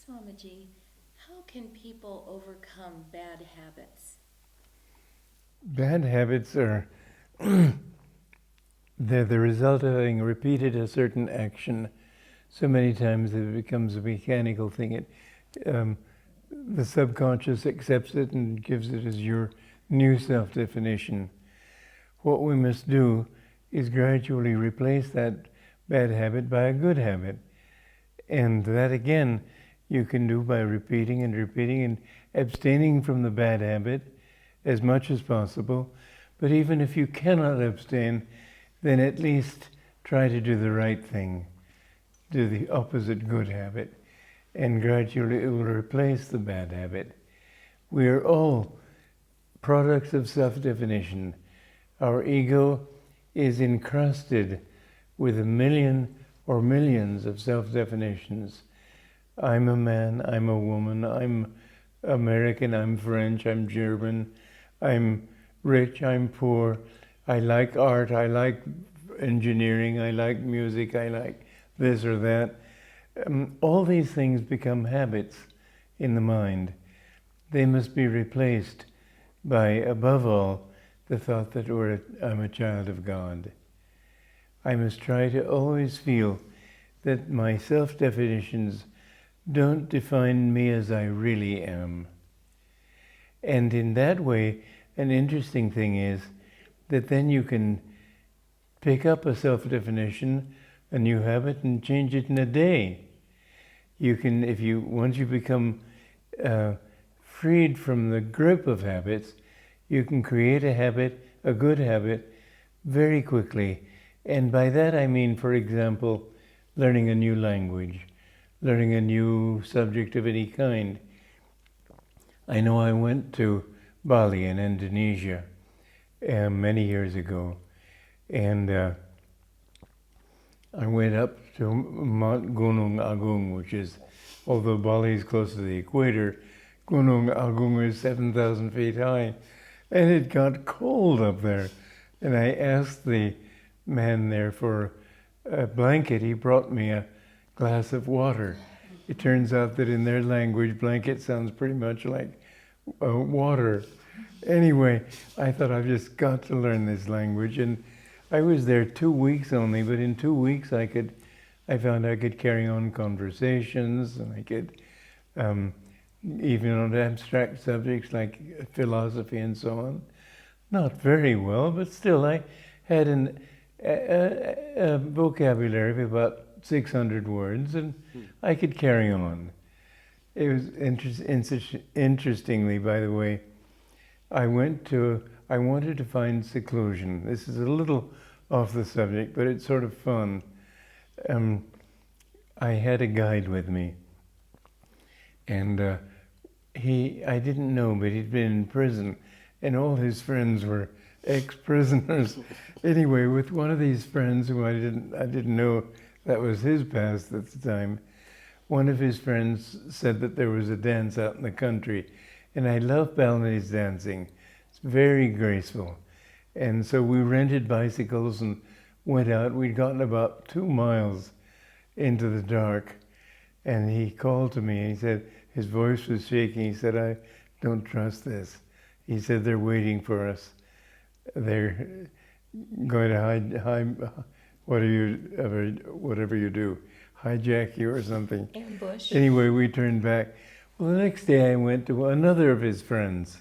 Swamiji, how can people overcome bad habits? Bad habits are they're the result of having repeated a certain action so many times that it becomes a mechanical thing. The subconscious accepts it and gives it as your new self-definition. What we must do is gradually replace that bad habit by a good habit. And that again, you can do by repeating and repeating and abstaining from the bad habit as much as possible. But even if you cannot abstain, then at least try to do the right thing. Do the opposite good habit. And gradually it will replace the bad habit. We are all products of self-definition. Our ego is encrusted with a million or millions of self-definitions. I'm a man, I'm a woman, I'm American, I'm French, I'm German, I'm rich, I'm poor, I like art, I like engineering, I like music, I like this or that. All these things become habits in the mind. They must be replaced by, above all, the thought that I'm a child of God. I must try to always feel that my self-definitions don't define me as I really am. And in that way, an interesting thing is that then you can pick up a self-definition, a new habit, and change it in a day. You can, once you become freed from the grip of habits, you can create a habit, a good habit, very quickly. And by that I mean, for example, learning a new language, learning a new subject of any kind. I know I went to Bali in Indonesia many years ago, and I went up to Mount Gunung Agung, which is, although Bali is close to the equator, Gunung Agung is 7,000 feet high, and it got cold up there. And I asked the man there for a blanket. He brought me a glass of water. It turns out that in their language, blanket sounds pretty much like water. Anyway, I thought I've just got to learn this language, and I was there 2 weeks only, but in 2 weeks I found I could carry on conversations, and I could, even on abstract subjects like philosophy and so on. Not very well, but still I had a vocabulary of about 600 words, and I could carry on. It was interestingly, by the way, I wanted to find seclusion. This is a little off the subject, but it's sort of fun. I had a guide with me, and I didn't know, but he'd been in prison, and all his friends were ex-prisoners. Anyway, with one of these friends who I didn't know that was his past at the time, one of his friends said that there was a dance out in the country, and I love Balinese dancing. It's very graceful. And so we rented bicycles and went out. We'd gotten about 2 miles into the dark, and he called to me, and he said, his voice was shaking. He said, I don't trust this. He said, they're waiting for us. They're going to whatever you do, hijack you or something. Ambush. Anyway, we turned back. Well, the next day I went to another of his friends,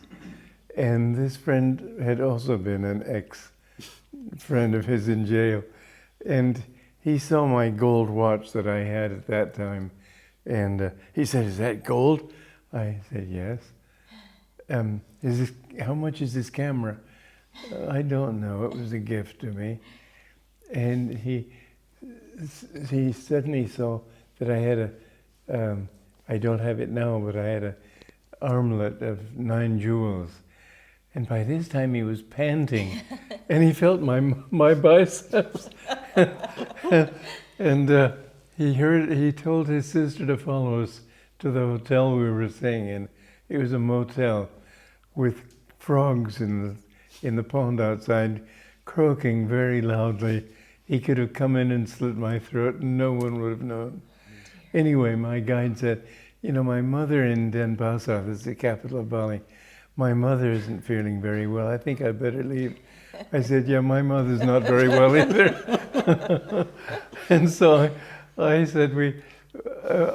and this friend had also been an ex-friend of his in jail, and he saw my gold watch that I had at that time, and he said, is that gold? I said, yes. How much is this camera? I don't know, it was a gift to me. And he suddenly saw that I had I don't have it now, but I had an armlet of 9 jewels. And by this time he was panting, and he felt my biceps. And he told his sister to follow us to the hotel we were staying in. It was a motel with frogs in the pond outside, croaking very loudly. He could have come in and slit my throat, and no one would have known. Anyway, my guide said, You know, my mother in Denpasar, that's the capital of Bali, my mother isn't feeling very well. I think I'd better leave. I said, yeah, my mother's not very well either. And so I said,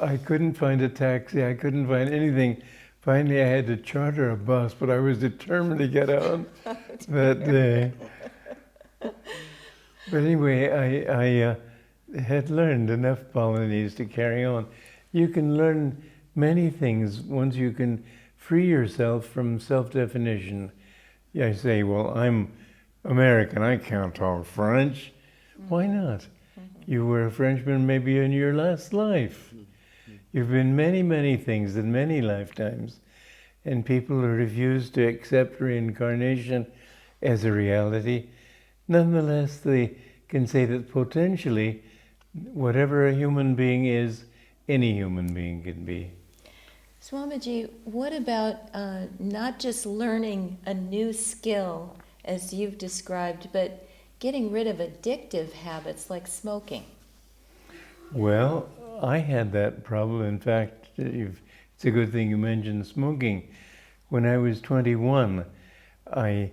I couldn't find a taxi, I couldn't find anything. Finally, I had to charter a bus, but I was determined to get out that day. But anyway, I had learned enough Balinese to carry on. You can learn many things once you can free yourself from self-definition. I say, well, I'm American, I can't talk French. Why not? You were a Frenchman maybe in your last life. You've been many, many things in many lifetimes. And people who refuse to accept reincarnation as a reality, nonetheless, they can say that potentially, whatever a human being is, any human being can be. Swamiji, what about not just learning a new skill, as you've described, but getting rid of addictive habits like smoking? Well, I had that problem. In fact, it's a good thing you mentioned smoking. When I was 21, I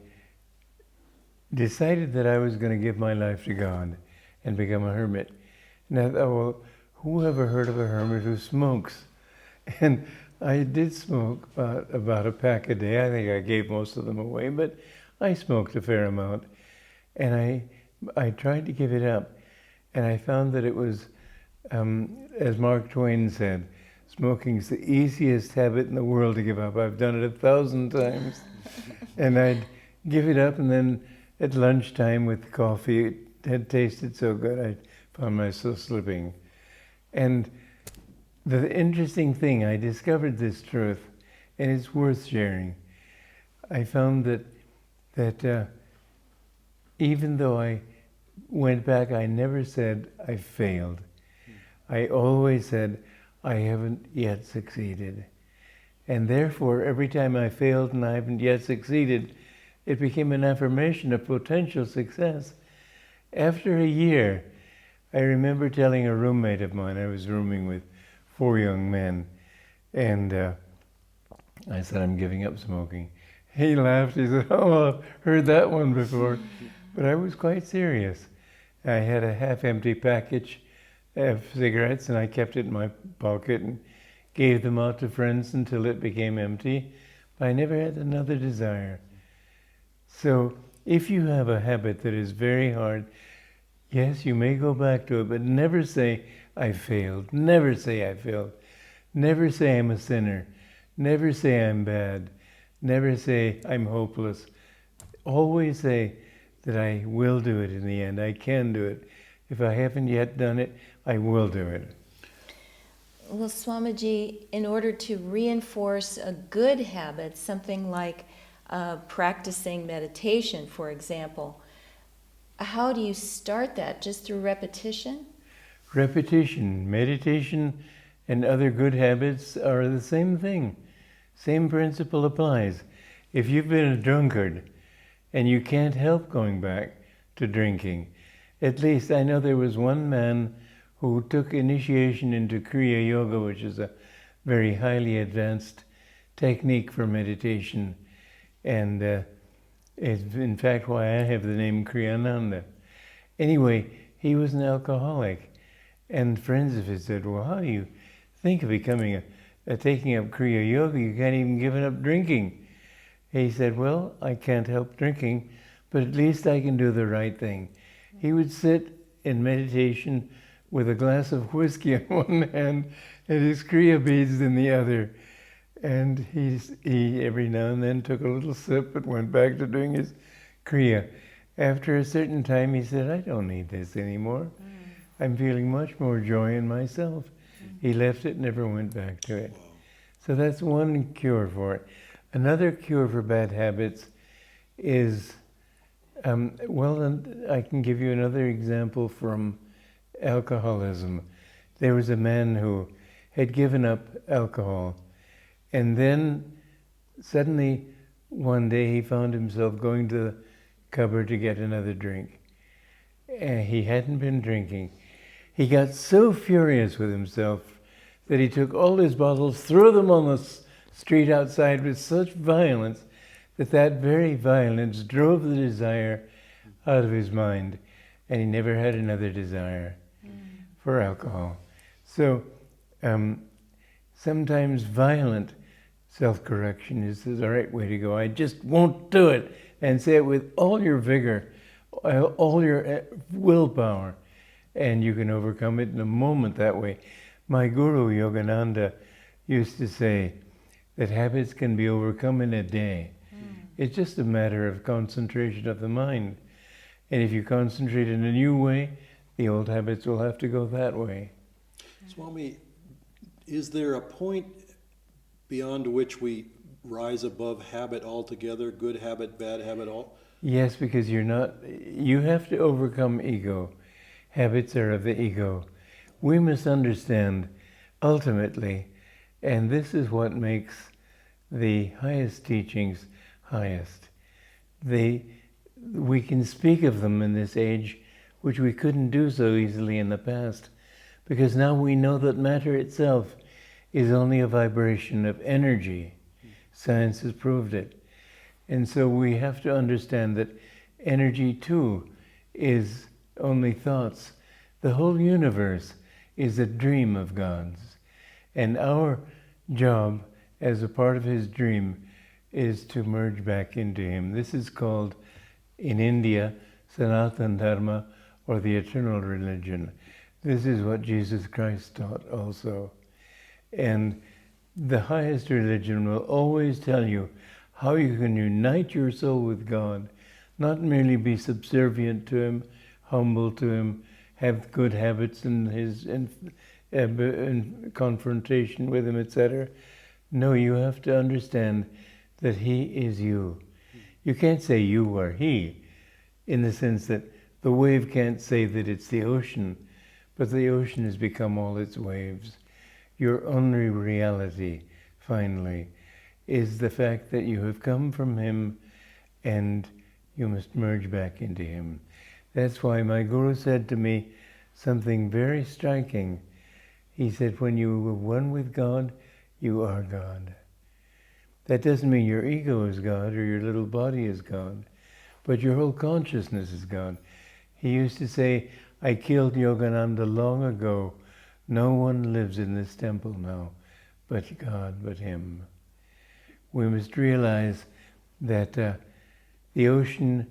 decided that I was going to give my life to God and become a hermit. And I thought, well, who ever heard of a hermit who smokes? And I did smoke about a pack a day. I think I gave most of them away, but I smoked a fair amount. And I tried to give it up. And I found that it was, as Mark Twain said, smoking's the easiest habit in the world to give up. I've done it 1,000 times. And I'd give it up, and then at lunchtime with coffee, it had tasted so good, I found myself slipping. And the interesting thing, I discovered this truth, and it's worth sharing. I found that even though I went back, I never said I failed. I always said, I haven't yet succeeded. And therefore, every time I failed and I haven't yet succeeded, it became an affirmation of potential success. After a year, I remember telling a roommate of mine, I was rooming with 4 young men, and I said, I'm giving up smoking. He laughed, he said, oh, I've heard that one before. But I was quite serious. I had a half-empty package of cigarettes, and I kept it in my pocket and gave them out to friends until it became empty. But I never had another desire. So if you have a habit that is very hard, yes, you may go back to it, but never say, I failed. Never say I failed. Never say I'm a sinner. Never say I'm bad. Never say I'm hopeless. Always say that I will do it in the end. I can do it. If I haven't yet done it, I will do it. Well, Swamiji, in order to reinforce a good habit, something like practicing meditation, for example, how do you start that? Just through repetition? Repetition, meditation, and other good habits are the same thing. Same principle applies. If you've been a drunkard and you can't help going back to drinking, at least I know there was one man who took initiation into Kriya Yoga, which is a very highly advanced technique for meditation. And it's in fact why I have the name Kriyananda. Anyway, he was an alcoholic. And friends of his said, well, how do you think of becoming taking up Kriya Yoga? You can't even give up drinking. He said, well, I can't help drinking, but at least I can do the right thing. He would sit in meditation with a glass of whiskey in one hand and his Kriya beads in the other. And he every now and then took a little sip and went back to doing his Kriya. After a certain time, he said, I don't need this anymore. I'm feeling much more joy in myself. He left it, never went back to it. So that's one cure for it. Another cure for bad habits is, I can give you another example from alcoholism. There was a man who had given up alcohol, and then suddenly one day he found himself going to the cupboard to get another drink. And he hadn't been drinking. He got so furious with himself that he took all his bottles, threw them on the street outside with such violence that that very violence drove the desire out of his mind, and he never had another desire for alcohol. So sometimes violent self-correction is the right way to go. I just won't do it, and say it with all your vigor, all your willpower, and you can overcome it in a moment that way. My guru, Yogananda, used to say that habits can be overcome in a day. It's just a matter of concentration of the mind. And if you concentrate in a new way, the old habits will have to go that way. Swami, is there a point beyond which we rise above habit altogether, good habit, bad habit, all? Yes, because you have to overcome ego. Habits are of the ego. We must understand, ultimately, and this is what makes the highest teachings highest. We can speak of them in this age, which we couldn't do so easily in the past, because now we know that matter itself is only a vibration of energy. Science has proved it. And so we have to understand that energy too is only thoughts. The whole universe is a dream of God's. And our job as a part of his dream is to merge back into him. This is called, in India, Sanatana Dharma, or the eternal religion. This is what Jesus Christ taught also. And the highest religion will always tell you how you can unite your soul with God, not merely be subservient to him, humble to him, have good habits in confrontation with him, etc. No, you have to understand that he is you. You can't say you are he, in the sense that the wave can't say that it's the ocean, but the ocean has become all its waves. Your only reality, finally, is the fact that you have come from him and you must merge back into him. That's why my guru said to me something very striking. He said, when you are one with God, you are God. That doesn't mean your ego is God or your little body is God, but your whole consciousness is God. He used to say, I killed Yogananda long ago. No one lives in this temple now, but God, but him. We must realize that the ocean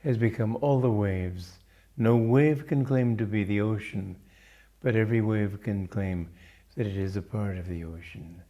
has become all the waves. No wave can claim to be the ocean, but every wave can claim that it is a part of the ocean.